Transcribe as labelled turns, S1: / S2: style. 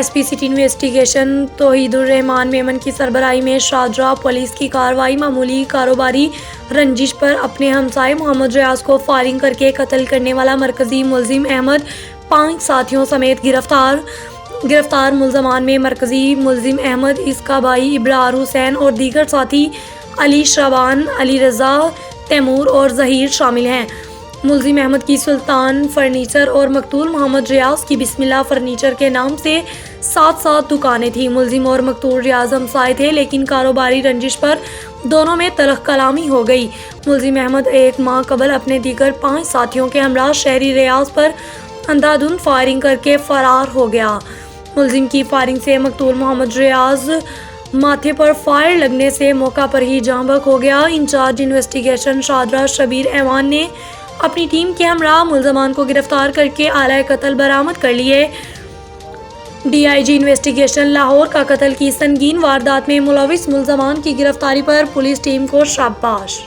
S1: SP city investigation Tauhidur Rahman Memon की सरबराही में शाहजहाँ पुलिस की कार्रवाई मामूली कारोबारी रंजिश पर अपने हमसाए मोहम्मद रियाज को फायरिंग करके कत्ल करने वाला मरकजी मुलजिम अहमद 5 साथियों समेत गिरफ्तार मुलजमान में मरकजी मुलजिम अहमद, इसका भाई इब्रार हुसैन और दीगर साथी अली शाबान, अली रज़ा, तैमूर और जहीर शामिल हैं। मुलजिम अहमद की सुल्तान फर्नीचर और मकतूल मोहम्मद रियाज की बिस्मिल्लाह फर्नीचर के नाम से 7 दुकानें थीं। मुलजिम और मकतूल रियाज हमसाए थे, लेकिन कारोबारी रंजिश पर दोनों में तलख कलामी हो गई। मुलजिम अहमद 1 माह कबल अपने दीगर 5 साथियों के हमरा शहरी रियाज पर अंधाधुंध फायरिंग करके फरार हो गया। मुलजिम की फायरिंग से मकतूल मोहम्मद रियाज माथे पर फायर लगने से मौका पर ही जाँ बहक हो गया। इंचार्ज इन्वेस्टिगेशन शाहजहाँ शबीर ऐवान ने अपनी टीम के हमरा मुलजमान को गिरफ्तार करके आलाए कत्ल बरामद कर लिए। डीआईजी इन्वेस्टिगेशन लाहौर का कत्ल की संगीन वारदात में मुलविस मुलजमान की गिरफ्तारी पर पुलिस टीम को शाबाश।